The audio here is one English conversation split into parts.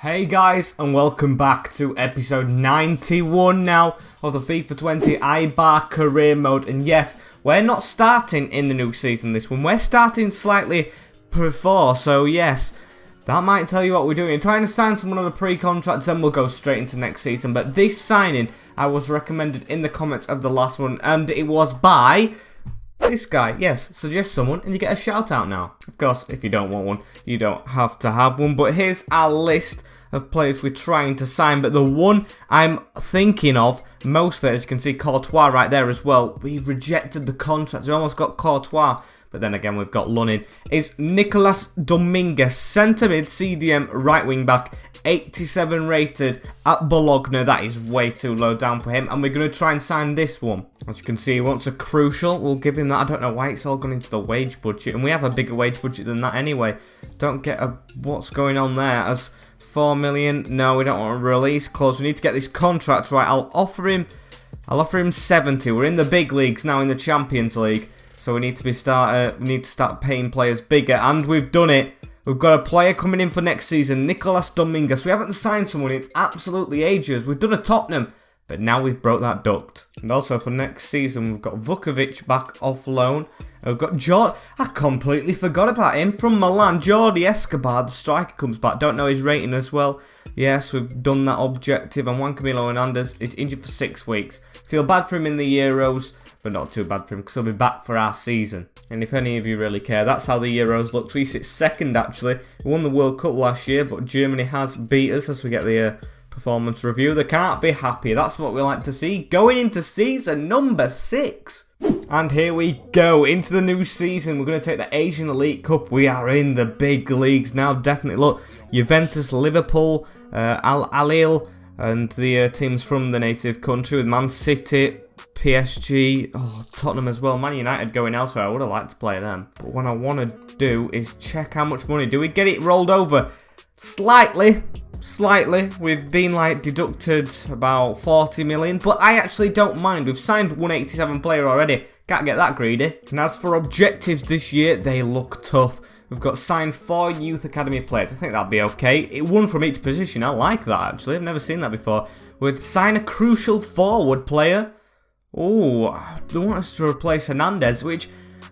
Hey guys, and welcome back to episode 91 now of the FIFA 20 Eibar career mode. And yes, we're not starting in the new season this one, we're starting slightly before, so yes, that might tell you what we're doing. Trying to sign someone on a pre-contract, then we'll go straight into next season. But this signing, I was recommended in the comments of the last one, and it was by this guy. Yes, suggest someone and you get a shout out now. Of course, if you don't want one, you don't have to have one. But here's our list of players we're trying to sign. But the one I'm thinking of mostly, as you can see, Courtois right there as well. We rejected the contract. We almost got Courtois. But then again, we've got Lunin. Is Nicolas Dominguez, centre mid, CDM, right wing back, 87 rated at Bologna. That is way too low down for him. And we're going to try and sign this one. As you can see, he wants a crucial. We'll give him that. I don't know why it's all gone into the wage budget. And we have a bigger wage budget than that anyway. Don't get what's going on there. As 4 million. No, we don't want a release clause. We need to get this contract right. I'll offer him 70. We're in the big leagues now, in the Champions League. So we need to start paying players bigger, and we've done it. We've got a player coming in for next season, Nicolas Dominguez. We haven't signed someone in absolutely ages. We've done a Tottenham, but now we've broke that duct. And also for next season, we've got Vukovic back off loan. And we've got Jordi. I completely forgot about him from Milan. Jordi Escobar, the striker, comes back. Don't know his rating as well. Yes, we've done that objective. And Juan Camilo Hernandez is injured for 6 weeks. Feel bad for him in the Euros, but not too bad for him because he'll be back for our season. And if any of you really care, that's how the Euros look. We sit second actually. We won the World Cup last year, but Germany has beat us as we get the performance review. They can't be happy. That's what we like to see. Going into season number 6. And here we go, into the new season. We're going to take the Asian Elite Cup. We are in the big leagues now, definitely. Look, Juventus, Liverpool, Al Ahly, and the teams from the native country with Man City, PSG, Tottenham as well. Man United going elsewhere. I would have liked to play them. But what I want to do is check how much money. Do we get it rolled over? Slightly. We've been deducted about 40 million, but I actually don't mind. We've signed 187 player already. Can't get that greedy. And as for objectives this year, they look tough. We've got signed 4 youth academy players. I think that'll be okay. One from each position. I like that actually. I've never seen that before. We'd sign a crucial forward player. Oh, they want us to replace Hernandez, which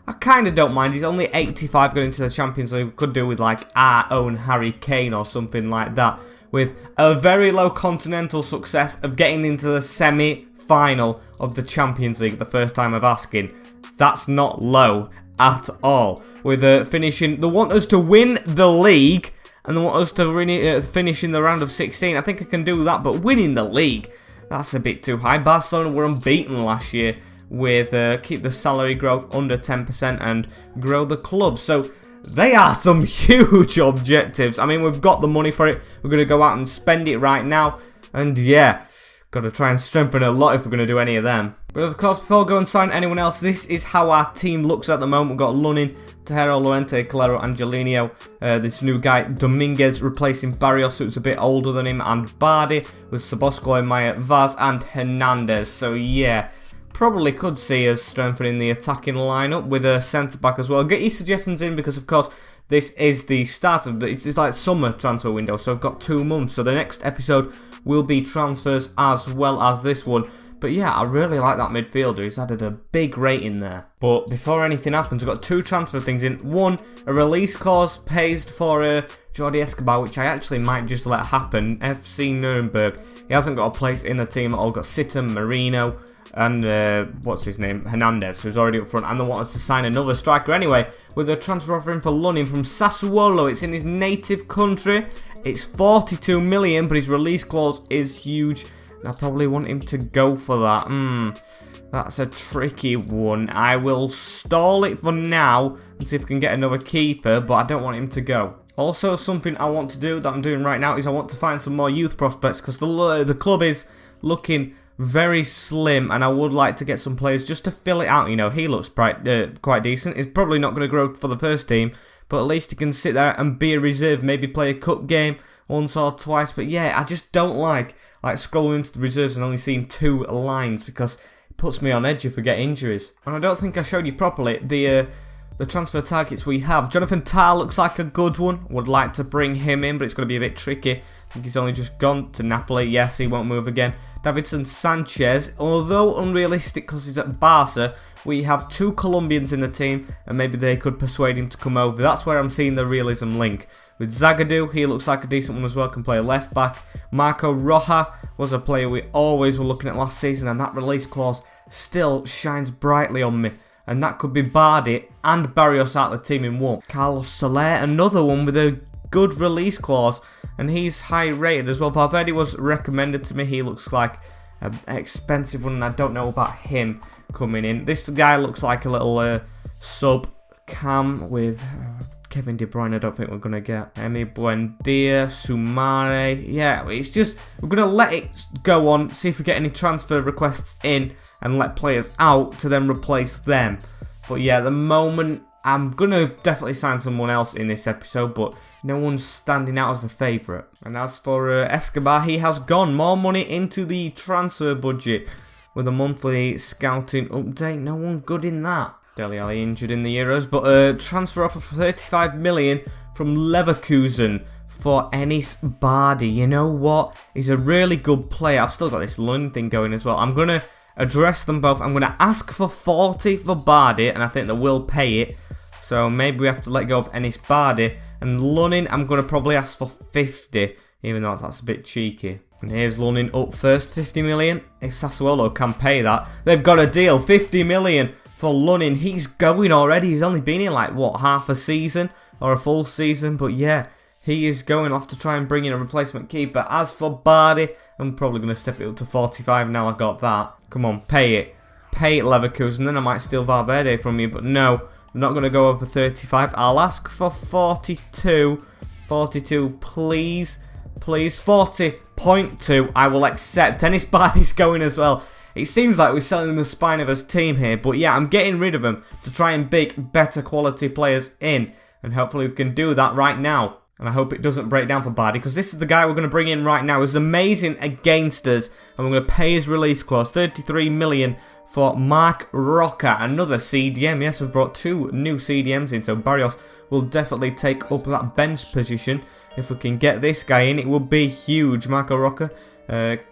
I kind of don't mind. He's only 85 going into the Champions League. We could do with our own Harry Kane or something like that. With a very low continental success of getting into the semi-final of the Champions League the first time of asking. That's not low at all. With finishing, they want us to win the league and they want us to finish in the round of 16. I think I can do that, but winning the league, that's a bit too high. Barcelona were unbeaten last year with keep the salary growth under 10% and grow the club. So they are some huge objectives. I mean, we've got the money for it. We're going to go out and spend it right now. And yeah, got to try and strengthen a lot if we're going to do any of them. But of course, before I go and sign anyone else, this is how our team looks at the moment. We've got Lunin, Tejero, Llorente, Calero, Angelino. This new guy, Dominguez, replacing Barrios, who's a bit older than him, and Bardi, with Sabosco, Maya, Vaz, and Hernandez. So yeah, probably could see us strengthening the attacking lineup with a centre-back as well. Get your suggestions in because, of course, this is the start of it's like summer transfer window, so I've got 2 months. So the next episode will be transfers as well as this one. But yeah, I really like that midfielder. He's added a big rating there. But before anything happens, I've got 2 transfer things in. One, a release clause pays for Jordi Escobar, which I actually might just let happen. FC Nuremberg. He hasn't got a place in the team at all. Got Sitten, Marino, and what's his name, Hernandez, who's already up front, and they want us to sign another striker anyway, with a transfer offering for Lunin from Sassuolo. It's in his native country. It's 42 million, but his release clause is huge. I probably want him to go for that. That's a tricky one. I will stall it for now and see if I can get another keeper, but I don't want him to go. Also, something I want to do that I'm doing right now is I want to find some more youth prospects because the club is looking very slim, and I would like to get some players just to fill it out. You know, he looks quite decent. He's probably not going to grow for the first team, but at least he can sit there and be a reserve, maybe play a cup game once or twice. But yeah, I just don't like scrolling into the reserves and only seeing 2 lines because it puts me on edge if we get injuries. And I don't think I showed you properly the the transfer targets we have. Jonathan Tah looks like a good one. Would like to bring him in, but it's going to be a bit tricky. I think he's only just gone to Napoli. Yes, he won't move again. Davinson Sanchez, although unrealistic because he's at Barca, we have 2 Colombians in the team, and maybe they could persuade him to come over. That's where I'm seeing the realism link. With Zagadou, he looks like a decent one as well, can play left back. Marco Roja was a player we always were looking at last season, and that release clause still shines brightly on me. And that could be Bardi and Barrios out of the team in one. Carlos Soler, another one with a good release clause, and he's high rated as well. Valverde was recommended to me. He looks like an expensive one, and I don't know about him coming in. This guy looks like a little sub cam with Kevin De Bruyne. I don't think we're going to get Emi Buendia, Sumare. Yeah, it's just, we're going to let it go on, see if we get any transfer requests in, and let players out to then replace them. But yeah, at the moment, I'm going to definitely sign someone else in this episode, but no one's standing out as a favourite. And as for Escobar, he has gone. More money into the transfer budget with a monthly scouting update. No one good in that. Dele Alli injured in the Euros, but transfer offer for 35 million from Leverkusen for Enis Bardi. You know what? He's a really good player. I've still got this Lund thing going as well. I'm going to address them both. I'm going to ask for 40 for Bardi, and I think they will pay it. So maybe we have to let go of Enis Bardi. And Lunin, I'm going to probably ask for 50, even though that's a bit cheeky. And here's Lunin up first, 50 million. If Sassuolo can pay that, they've got a deal, 50 million for Lunin. He's going already. He's only been here like, what, half a season or a full season? But yeah, he is going off to try and bring in a replacement keeper. As for Bardi, I'm probably going to step it up to 45 now I got that. Come on, pay it. Pay it, Leverkusen. Then I might steal Valverde from you, but no. I'm not going to go over 35. I'll ask for 42. 42, please. Please. 40.2. I will accept. Enis Bardi's going as well. It seems like we're selling the spine of his team here. But yeah, I'm getting rid of him to try and bake better quality players in. And hopefully we can do that right now. And I hope it doesn't break down for Bardi, because this is the guy we're going to bring in right now. He's amazing against us, and we're going to pay his release clause, 33 million for Marc Roca, another CDM. Yes, we've brought 2 new CDMs in, so Barrios will definitely take up that bench position. If we can get this guy in, it would be huge. Marco Roca,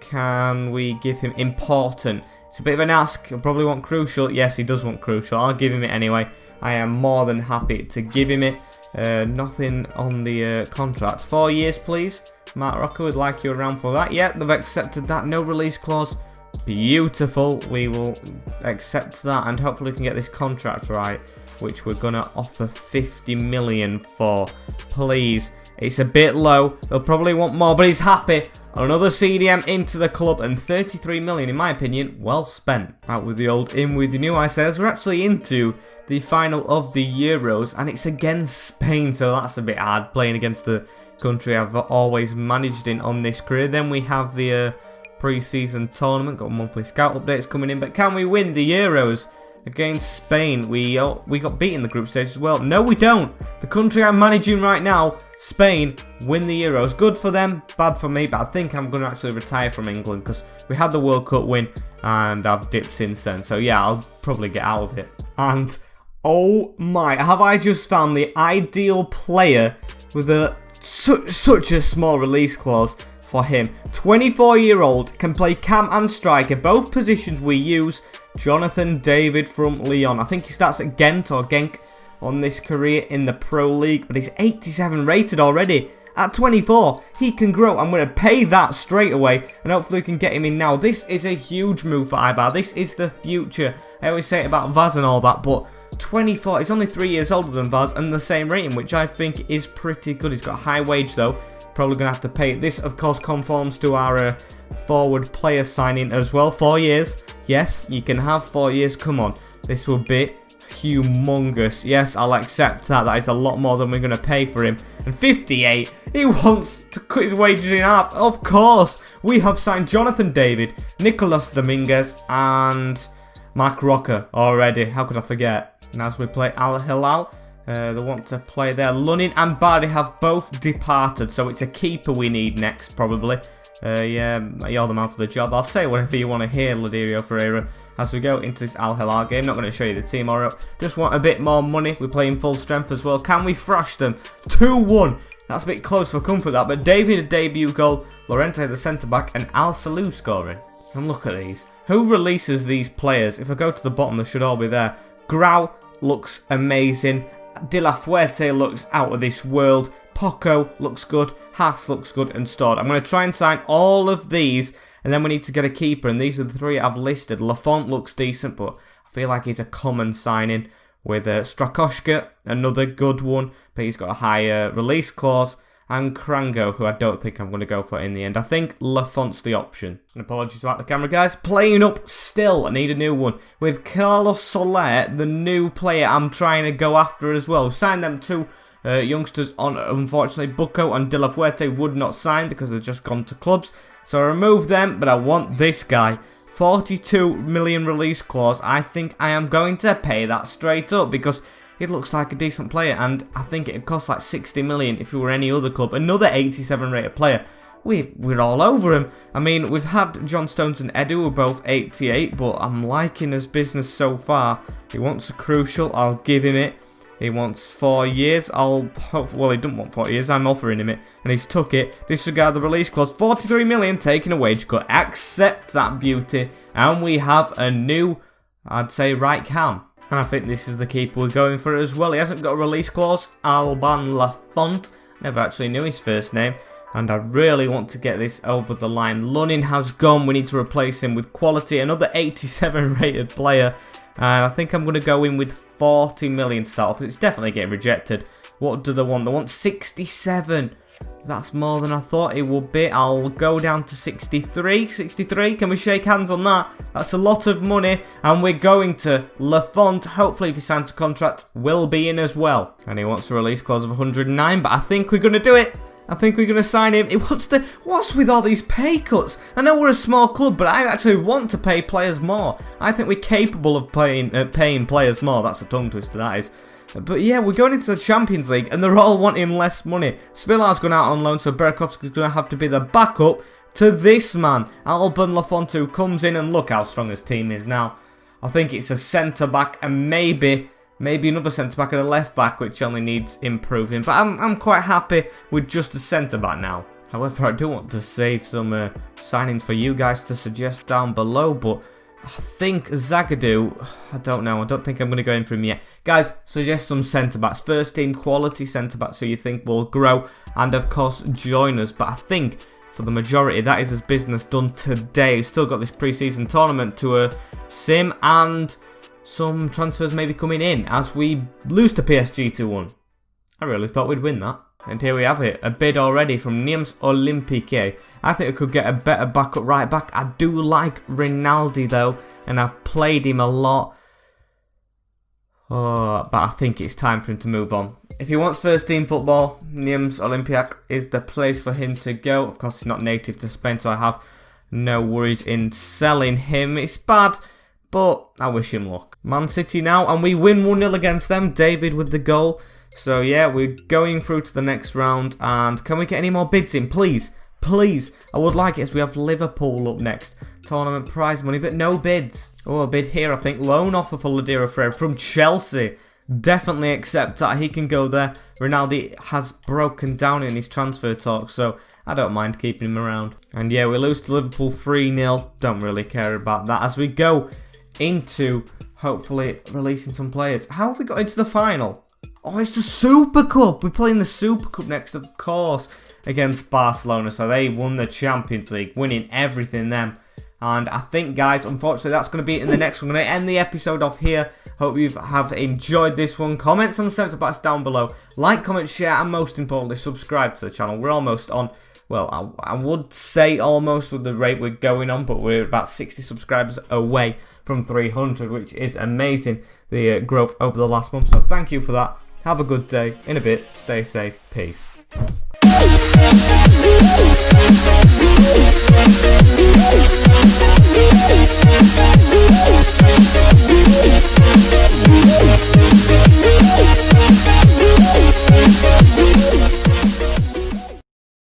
can we give him important? It's a bit of an ask. He'll probably want crucial. Yes, he does want crucial. I'll give him it anyway. I am more than happy to give him it. Nothing on the contract. 4 years, please. Marc Roca would like you around for that. Yeah, they've accepted that. No release clause. Beautiful. We will accept that, and hopefully we can get this contract right, which we're going to offer 50 million for. Please. It's a bit low. They'll probably want more, but he's happy. Another CDM into the club, and 33 million, in my opinion, well spent. Out with the old, in with the new, I say. As we're actually into the final of the Euros, and it's against Spain, so that's a bit hard, playing against the country I've always managed in on this career. Then we have the pre-season tournament, got monthly scout updates coming in, but can we win the Euros against Spain? We got beat in the group stage as well. No, we don't. The country I'm managing right now, Spain, win the Euros. Good for them, bad for me, but I think I'm going to actually retire from England because we had the World Cup win and I've dipped since then. So yeah, I'll probably get out of it. And oh my, have I just found the ideal player with such a small release clause for him. 24-year-old, can play cam and striker, both positions we use. Jonathan David from Lyon. I think he starts at Ghent or Genk on this career in the Pro League, but he's 87 rated already. At 24, he can grow. I'm going to pay that straight away, and hopefully we can get him in now. This is a huge move for Eibar. This is the future. I always say it about Vaz and all that, but 24, he's only 3 years older than Vaz and the same rating, which I think is pretty good. He's got a high wage though. Probably going to have to pay it. This, of course, conforms to our forward player signing as well. 4 years. Yes, you can have 4 years. Come on. This will be humongous. Yes, I'll accept that. That is a lot more than we're going to pay for him. And 58. He wants to cut his wages in half. Of course. We have signed Jonathan David, Nicolas Dominguez, and Marc Roca already. How could I forget? And as we play Al Hilal, they want to play there. Lunin and Bardi have both departed, so it's a keeper we need next, probably. Yeah, you're the man for the job. I'll say whatever you want to hear, Ladirio Ferreira, as we go into this Al Hilal game. Not going to show you the team or up. Just want a bit more money. We're playing full strength as well. Can we thrash them? 2-1. That's a bit close for comfort, that. But David, a debut goal. Lorente, the centre-back. And Al Salou scoring. And look at these. Who releases these players? If I go to the bottom, they should all be there. Grau looks amazing. De La Fuente looks out of this world. Poco looks good, Haas looks good, and Stored. I'm going to try and sign all of these, and then we need to get a keeper, and these are the 3 I've listed. Lafont looks decent, but I feel like he's a common signing. With Strakoschka, another good one, but he's got a higher release clause, and Krango, who I don't think I'm going to go for in the end. I think Lafont's the option. And apologies about the camera, guys. Playing up still, I need a new one. With Carlos Soler, the new player I'm trying to go after as well. Signed them 2 youngsters on, unfortunately. Bucco and De La Fuente would not sign because they've just gone to clubs. So I removed them, but I want this guy. 42 million release clause. I think I am going to pay that straight up because it looks like a decent player, and I think it costs like 60 million if it were any other club. Another 87 rated player. We're all over him. I mean, we've had John Stones and Edu, who are both 88, but I'm liking his business so far. He wants a crucial, I'll give him it. He wants 4 years. Well, he doesn't want 4 years. I'm offering him it, and he's took it. Disregard the release clause. 43 million, taking a wage cut. Accept that beauty, and we have a new, I'd say, right cam. And I think this is the keeper we're going for as well. He hasn't got a release clause. Alban Lafont. Never actually knew his first name. And I really want to get this over the line. Lunin has gone. We need to replace him with quality. Another 87 rated player. And I think I'm going to go in with 40 million to start off. It's definitely getting rejected. What do they want? They want 67. That's more than I thought it would be. I'll go down to 63. 63. Can we shake hands on that? That's a lot of money. And we're going to Lafont. Hopefully, if he signs a contract, will be in as well. And he wants a release clause of 109. But I think we're going to do it. I think we're going to sign him. What's with all these pay cuts? I know we're a small club, but I actually want to pay players more. I think we're capable of paying players more. That's a tongue twister, that is. But yeah, we're going into the Champions League, and they're all wanting less money. Svilar's gone out on loan, so Burakovsky's going to have to be the backup to this man. Alban Lafont, who comes in, and look how strong his team is now. I think it's a centre-back, and maybe another centre-back and a left-back, which only needs improving. But I'm quite happy with just a centre-back now. However, I do want to save some signings for you guys to suggest down below. But I think Zagadou, I don't know. I don't think I'm going to go in for him yet. Guys, suggest some centre-backs. First-team quality centre-backs who you think will grow and, of course, join us. But I think for the majority, that is his business done today. We've still got this pre-season tournament to sim, and some transfers may be coming in as we lose to PSG 2-1. I really thought we'd win that. And here we have it, a bid already from Nimes Olympique. I think I could get a better backup right back. I do like Rinaldi though, and I've played him a lot. Oh, but I think it's time for him to move on. If he wants first team football, Nimes Olympique is the place for him to go. Of course, he's not native to Spain, so I have no worries in selling him. It's bad, but I wish him luck. Man City now, and we win 1-0 against them. David with the goal. So yeah, we're going through to the next round, and can we get any more bids in, please? Please, I would like it as we have Liverpool up next. Tournament prize money, but no bids. Oh, a bid here, I think. Loan offer for Ladira Freire from Chelsea. Definitely accept that. He can go there. Ronaldo has broken down in his transfer talks, so I don't mind keeping him around. And yeah, we lose to Liverpool 3-0. Don't really care about that as we go into, hopefully, releasing some players. How have we got into the final? Oh, it's the Super Cup. We're playing the Super Cup next, of course, against Barcelona. So they won the Champions League, winning everything them. And I think, guys, unfortunately, that's going to be it in the next one. I'm going to end the episode off here. Hope you have enjoyed this one. Comment some centre backs down below. Like, comment, share, and most importantly, subscribe to the channel. We're almost on, well, I would say almost with the rate we're going on, but we're about 60 subscribers away from 300, which is amazing, the growth over the last month. So thank you for that. Have a good day. In a bit. Stay safe. Peace.